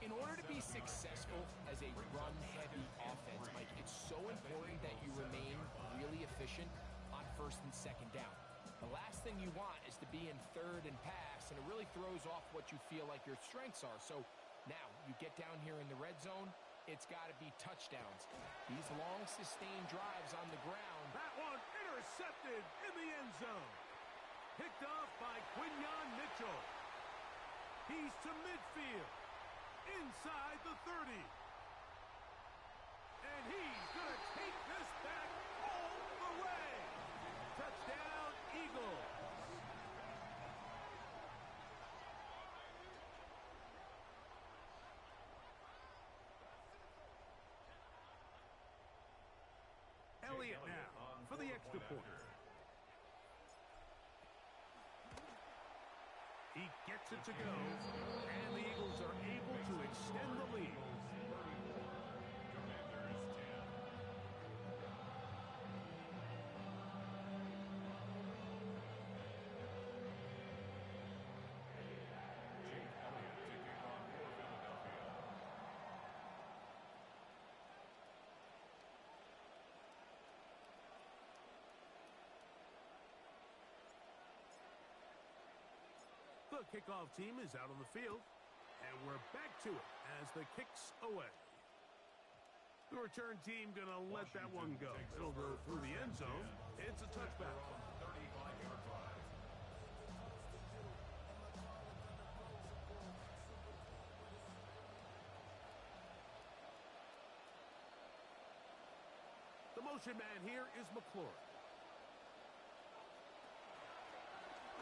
In order to be successful as a run-heavy offense, Mike, it's so important that you remain really efficient on 1st and 2nd down. The last thing you want is to be in 3rd and pass, and it really throws off what you feel like your strengths are. So now you get down here in the red zone, it's got to be touchdowns. These long, sustained drives on the ground. That one intercepted in the end zone. Picked off by Quinyon Mitchell. He's to midfield. Inside the 30. And he's going to take this back all the way. Touchdown, Eagles. Elliott now for the extra point. He gets it to go, and the Eagles are able to extend the lead. The kickoff team is out on the field, and we're back to it as the kick's away. The return team going to let that one go. It'll go through the end zone. It's a touchback. 35-yard drive. The motion man here is McLaurin.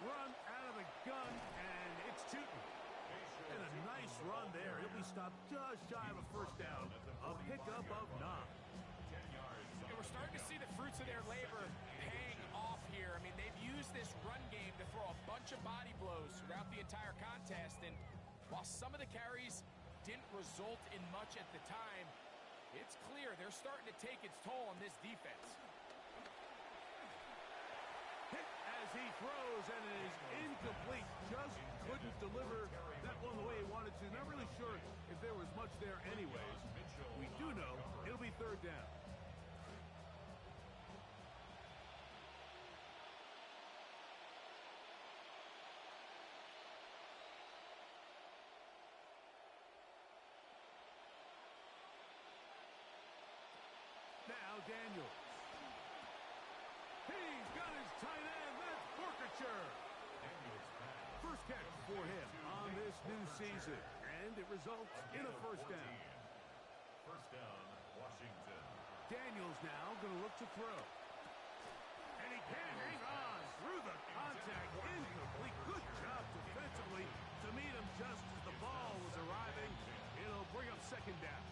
Run out of the gun, and it's Tootin. And a nice run there. He'll be stopped just shy of a 1st down. A pickup of 9. 10 yards. And we're starting to see the fruits of their labor paying off here. I mean, they've used this run game to throw a bunch of body blows throughout the entire contest. And while some of the carries didn't result in much at the time, it's clear they're starting to take its toll on this defense. Hit as he throws, and it is incomplete. Just couldn't deliver that one the way he wanted to. Not really sure if there was much there anyways. We do know it'll be 3rd down. Now Daniels. He's got his tight end. That's Forfeiture. First catch for him on this new season. And it results in a 1st down. 1st down, Washington. Daniels now going to look to throw. And he can hang on through the contact. Incomplete. Good job defensively to meet him just as the ball was arriving. It'll bring up 2nd down.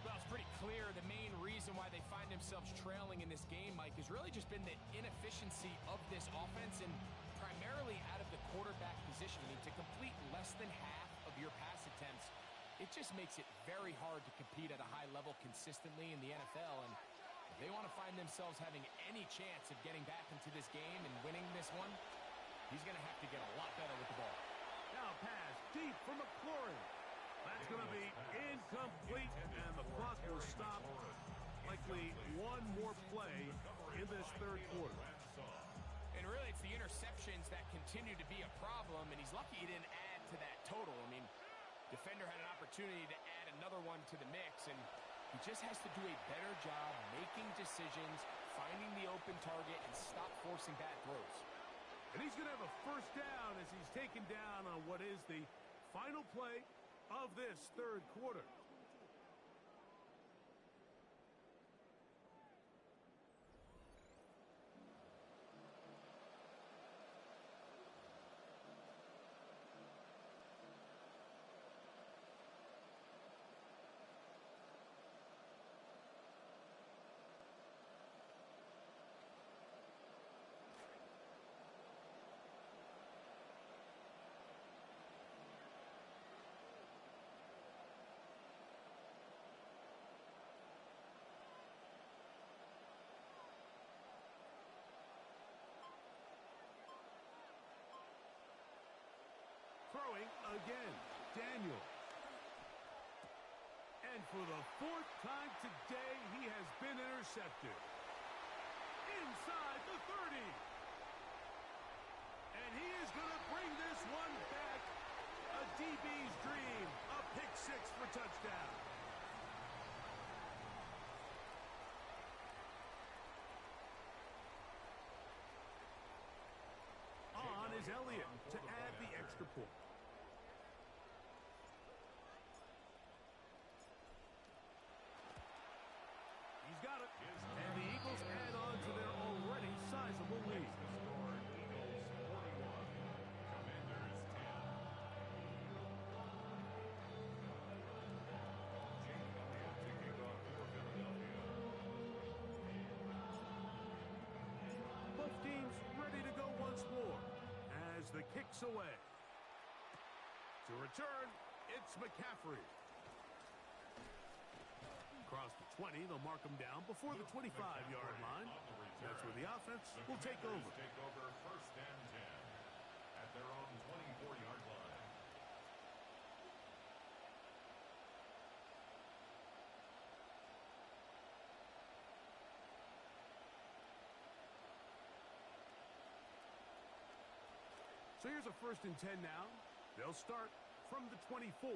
Well, it's pretty clear the main reason why they find themselves trailing in this game, Mike, has really just been the inefficiency of this offense and primarily out of the quarterback position. I mean, to complete less than half of your pass attempts, it just makes it very hard to compete at a high level consistently in the NFL. And If they want to find themselves having any chance of getting back into this game and winning this one, he's going to have to get a lot better with the ball. Now pass deep for McLaurin. That's going to be incomplete, and the clock will stop. Likely one more play in this third quarter. And really, it's the interceptions that continue to be a problem, and he's lucky he didn't add to that total. I mean, defender had an opportunity to add another one to the mix, and he just has to do a better job making decisions, finding the open target, and stop forcing bad throws. And he's going to have a first down as he's taken down on what is the final play of this third quarter. Throwing again, Daniel. And for the fourth time today, he has been intercepted. Inside the 30. And he is going to bring this one back. A DB's dream. A pick six for touchdown. On is Elliott to add the extra point. He's got it. And the Eagles add on to their already sizable lead. Eagles 41, Commanders 10. Jake Elliott to kick off for Philadelphia. Both teams ready to go once more as the kick's away. To return, it's McCaffrey. Across the 20, they'll mark him down before the 25-yard line. That's where the offense will take over. Take over first and 10 at their own 24-yard line. So here's a first and 10 now. They'll start from the 24.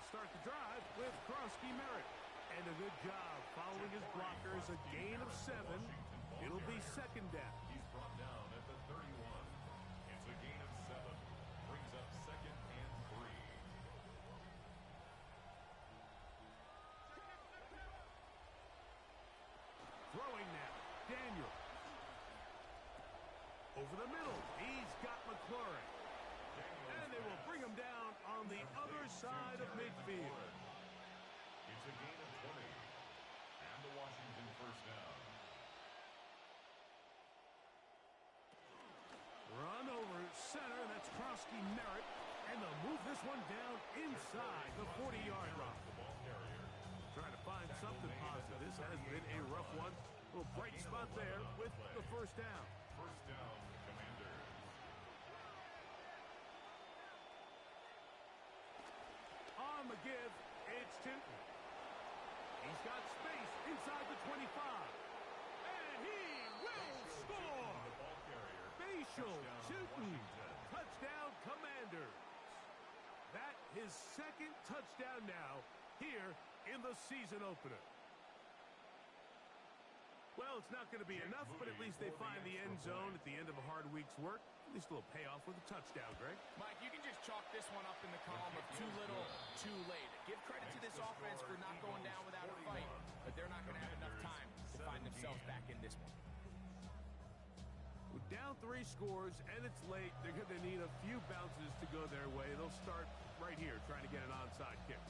Start the drive with Krosky Merritt. And a good job following his blockers. A gain of 7. It'll be second down. He's brought down at the 31. It's a gain of 7. Brings up second and 3. Throwing now. Daniel. Over the middle. He's got McLaurin. And they will bring him down on the other side of midfield. It's a gain of 20. And the Washington first down. Run over center. That's Krosky Merritt. And they'll move this one down inside the 40-yard line. The ball carrier. Trying to find something positive. This has been a rough one. A little bright spot there with the first down. First down, Commanders. On the give, it's Tootin. He's got space inside the 25. And he will score! The ball carrier. Facial Tootin. Washington. Touchdown, Commanders. That his second touchdown now here in the season opener. Well, it's not going to be enough, but at least they find the end zone at the end of a hard week's work. At least a little payoff with a touchdown, Greg. Mike, you can just chalk this one up in the column of too little, too late. Give credit to this offense for not going down without a fight, but they're not going to have enough time to find themselves back in this one. With down 3 scores and it's late, they're going to need a few bounces to go their way. They'll start right here trying to get an onside kick.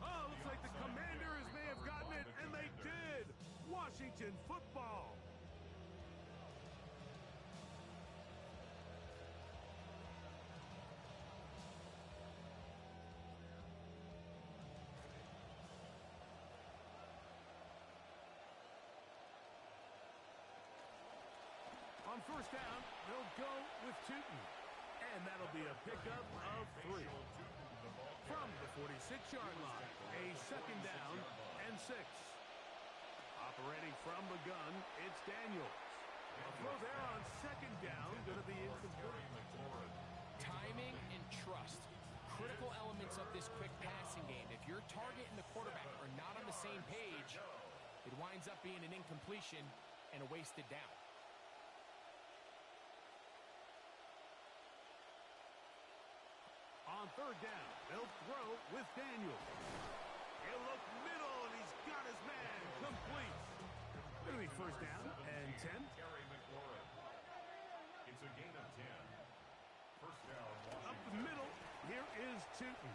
Oh, looks like the Commanders may have gotten it, and they did. Washington football. first down, they'll go with Tootin. And that'll be a pickup of 3. From the 46-yard line, a second down and 6. Operating from the gun, it's Daniels. A throw there on second down, going to be incomplete. Timing and trust. Critical elements of this quick passing game. If your target and the quarterback are not on the same page, it winds up being an incompletion and a wasted down. On third down, they'll throw with Daniels. He'll look middle, and he's got his man complete. Going to be first down and 10. It's a gain of 10. First down, Up the middle, here is Tootin.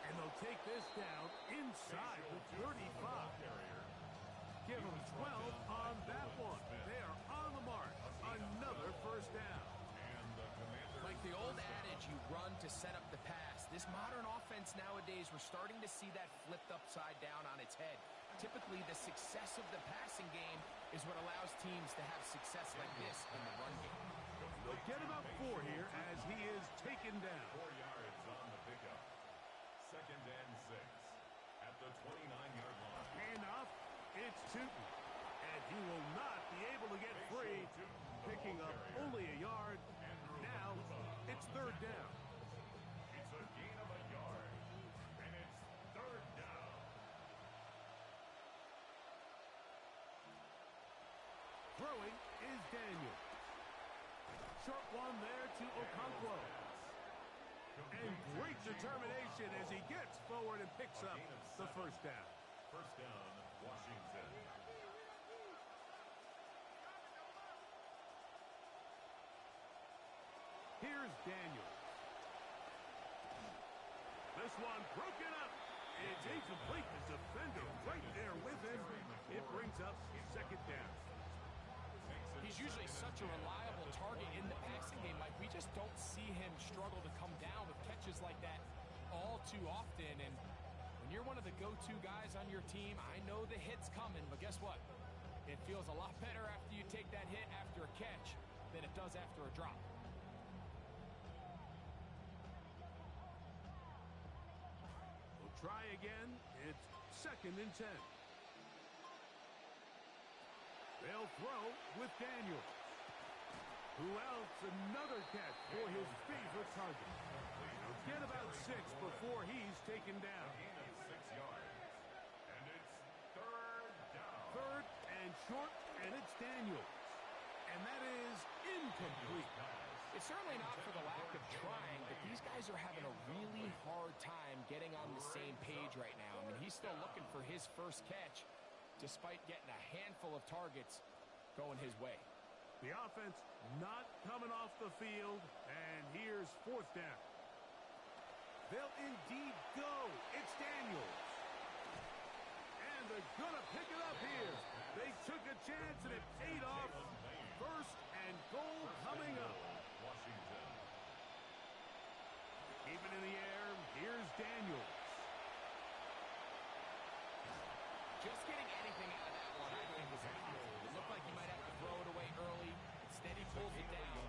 And they'll take this down inside the 35. Give them 12 on that one. They are on the mark. Another first down. Like the old adage, you run to set up the pass. This modern offense nowadays, we're starting to see that flipped upside down on its head. Typically, the success of the passing game is what allows teams to have success like this in the run game. They'll get about 4 here as he is taken down. 4 yards on the pickup. Second and 6 at the 29-yard line. Handoff, it's Tootin. And he will not be able to get free, picking up only a yard. Now, it's third down. It's a gain of a yard, and it's third down. Throwing is Daniel. Short one there to Okonkwo. And great determination as he gets forward and picks up the first down. First down, Washington. Here's Daniels. This one broken up. It's incomplete. The defender right there with him. It brings up second down. He's usually such a reliable target in the passing game. Like, we just don't see him struggle to come down with catches like that all too often. And when you're one of the go-to guys on your team, I know the hit's coming, but guess what? It feels a lot better after you take that hit after a catch than it does after a drop. We'll try again. It's second and 10. They'll throw with Daniels. Who else? Another catch for his favorite target. He'll get about 6 before he's taken down. Gain of 6 yards, and it's third down. Third and short, and it's Daniels. And that is incomplete. It's certainly not for the lack of trying, but these guys are having a really hard time getting on the same page right now. I mean, he's still looking for his first catch, despite getting a handful of targets going his way. The offense not coming off the field, and here's fourth down. They'll indeed go. It's Daniels. And they're going to pick it up here. They took a chance, and it paid off. First and goal coming up. Washington. Keep it in the air. Here's Daniels. Just getting anything out of that one, I think, was impossible. It looked like he might have to throw it away early. Instead, he pulls it down.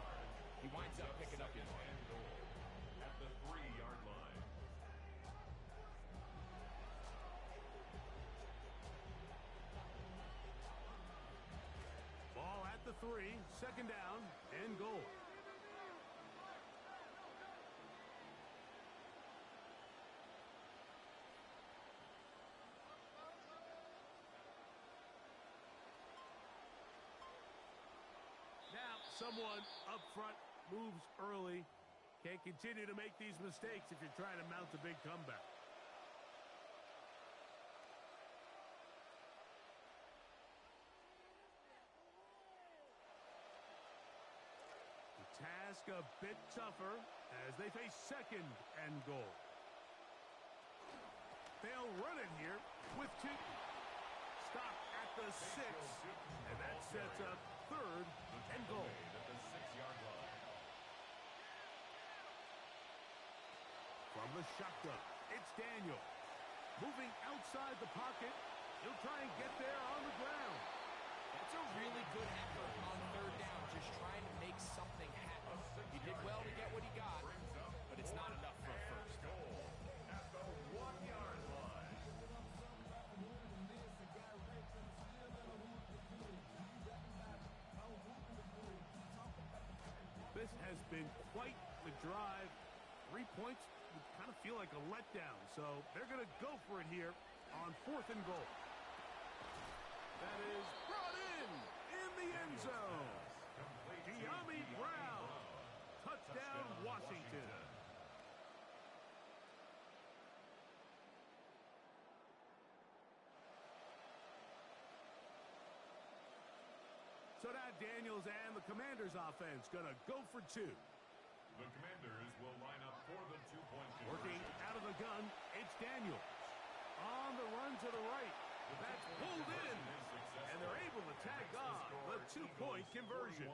He winds up picking up his And goal at the 3-yard line. Ball at the 3, second down, and goal. Now, someone up front moves early. Can't continue to make these mistakes if you're trying to mount a big comeback. The task a bit tougher as they face second and goal. They'll run it here with Tootin. Stop at the 6, and that sets up third and goal. At the 6-yard line. From the shotgun, it's Daniel. Moving outside the pocket, he'll try and get there on the ground. That's a really good effort on third down, just trying to make something happen. He did well to get what he got, but it's not enough for a first. Goal at the 1-yard line. This has been quite the drive. 3 points would kind of feel like a letdown, so they're going to go for it here on 4th and goal. That is brought in the end zone. De'Ami Brown. Touchdown, Washington. So now Daniels and the Commanders offense going to go for 2. The Commanders will line up for the 2-point Working conversion. out of the gun, it's Daniels. On the run to the right. That's pulled in. And they're able to tag on the 2-point conversion.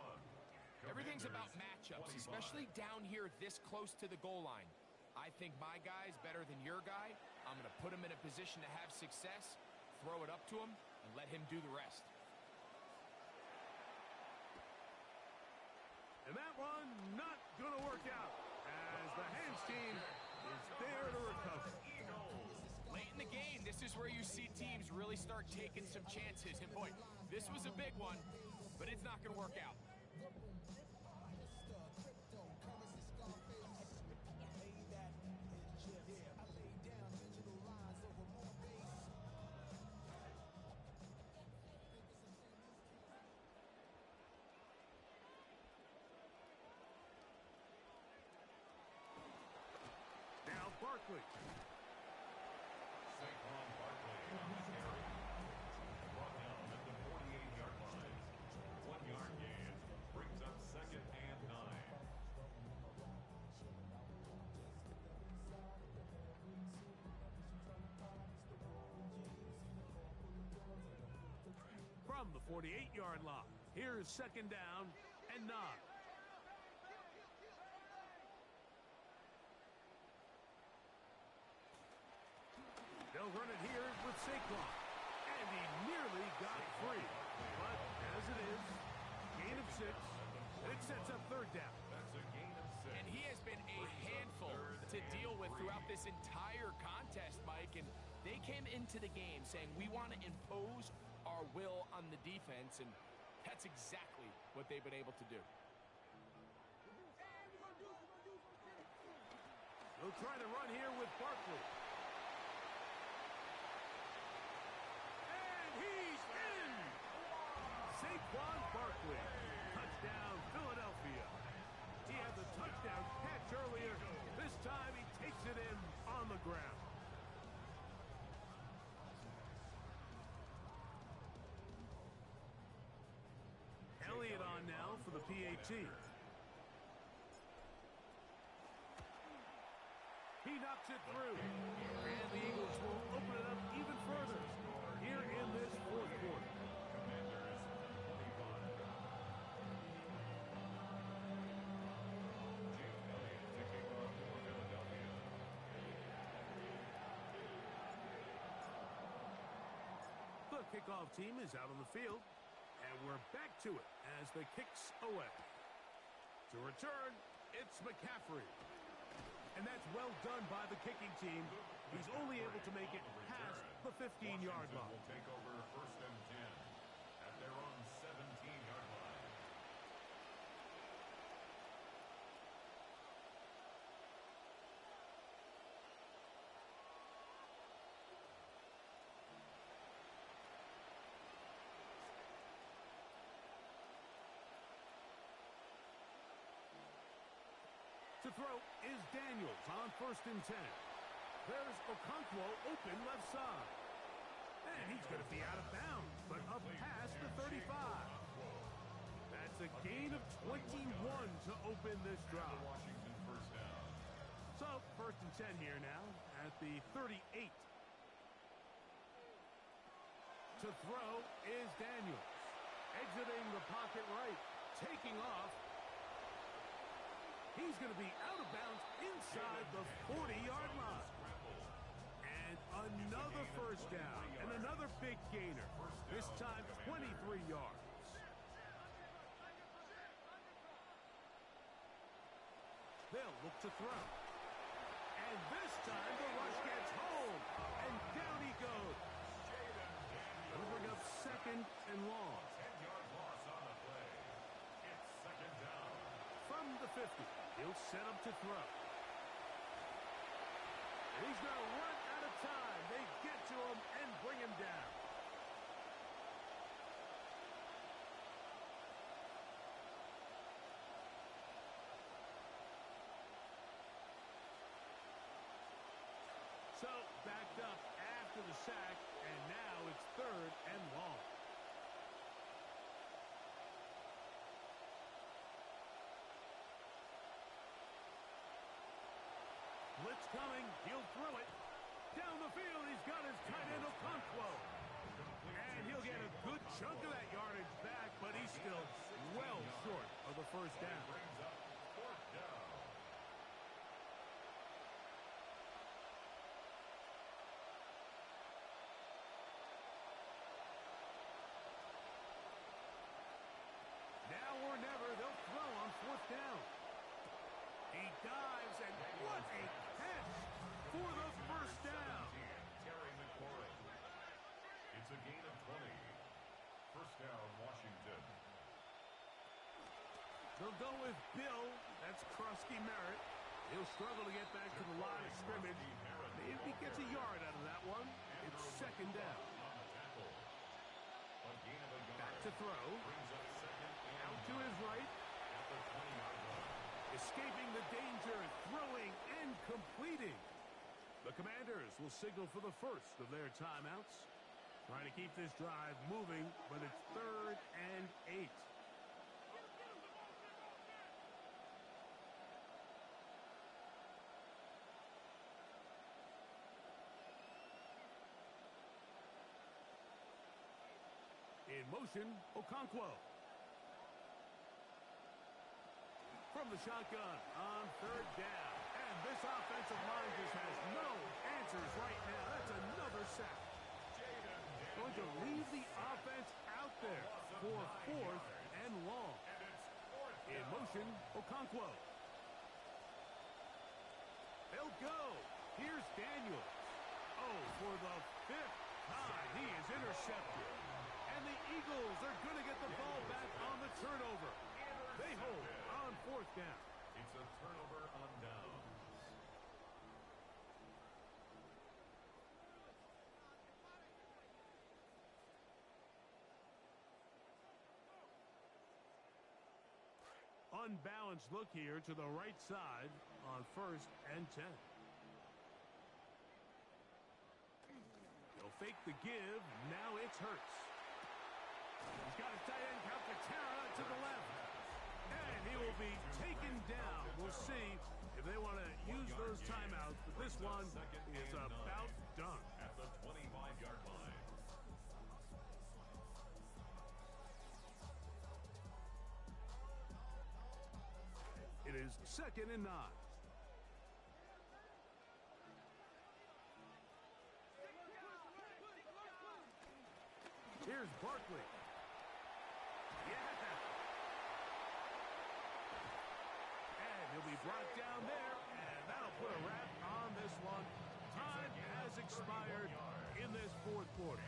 Everything's about matchups, especially down here this close to the goal line. I think my guy's better than your guy. I'm going to put him in a position to have success, throw it up to him, and let him do the rest. And that one not going to work out as the Hands team is there to recover. Late in the game, this is where you see teams really start taking some chances. And boy, this was a big one, but it's not going to work out. Now Barkley. Saquon Barkley on the carry. Brought down at the 48-yard line. 1-yard gain brings up 2nd and 9. From the 48-yard line. Here's 2nd down and 9. They'll run it here with Saquon. And he nearly got free. But as it is, gain of 6. It sets up 3rd down. That's a gain of 6. And he has been a handful to deal with throughout this entire contest, Mike. And they came into the game saying, we want to impose our will on the defense. And that's exactly what they've been able to do. They'll try to run here with Barkley. And he's in! Saquon Barkley. Touchdown, Philadelphia. He had the touchdown catch earlier. This time he takes it in on the ground. Elliott on now for the PAT. He knocks it through. And the Eagles will open it up even further here in this 4th quarter. Commanders 25. Jake Elliott to kick off for Philadelphia. The kickoff team is out on the field. And we're back to it as the kick's away. To return, it's McCaffrey. And that's well done by the kicking team. He's only able to make it past the 15-yard Washington line. will take over 1st and 10 at their own 17-yard line. To throw is Daniels on 1st and 10. There's Okonkwo open left side. And he's going to be out of bounds, but up past the 35. That's a gain of 21 to open this drive. Washington 1st down. So 1st and 10 here now at the 38. To throw is Daniels. Exiting the pocket right. Taking off. He's going to be out of bounds inside the 40-yard line. And another 1st down and another big big gainer. This time, 23 yards. They'll look to throw. And this time, the rush gets home. And down he goes. It'll bring up second and long. 10-yard loss on the play. It's second down. From the 50, he'll set up to throw. He's going to run out of time. They get to him and bring him down. So, backed up after the sack, and now it's third and long. Blitz coming. He'll throw it. Down the field, he's got his tight end, Okonkwo. And he'll get a good chunk of that yardage back, but he's still well short of the first down. Brings up fourth down. Now or never, they'll throw on fourth down. He dives, and what a catch for the first down. Terry McLaurin. It's a gain of 20. First down, Washington. They'll go with Bill. That's Krusty Merritt. He'll struggle to get back to the line of scrimmage. Maybe he gets a yard out of that one. It's second down. On the tackle. A gain of a yard. Back to throw. Brings up second and Out to his right. at the 20-yard line. Escaping the danger, throwing and completing. The Commanders will signal for the first of their timeouts. Trying to keep this drive moving, but it's third and 8. In motion, Okonkwo. From the shotgun on third down. And this offensive line just has no answers right now. That's another sack. Going to leave the offense out there for fourth and long. In motion, Okonkwo. They'll go. Here's Daniels. Oh, for the fifth time, he is intercepted. And the Eagles are going to get the ball back on the turnover. They hold on fourth down. It's a turnover on downs. Unbalanced look here to the right side on first and 10. They'll fake the give. Now it's Hurts. He's got his tight end, Calcaterra, to the left. And he will be taken down. We'll see if they want to use those timeouts, but this one is about done. At the 25-yard line. It is second and 9. Here's Barkley. Yeah. And he'll be brought down there, and that'll put a wrap on this one. Time has expired in this fourth quarter.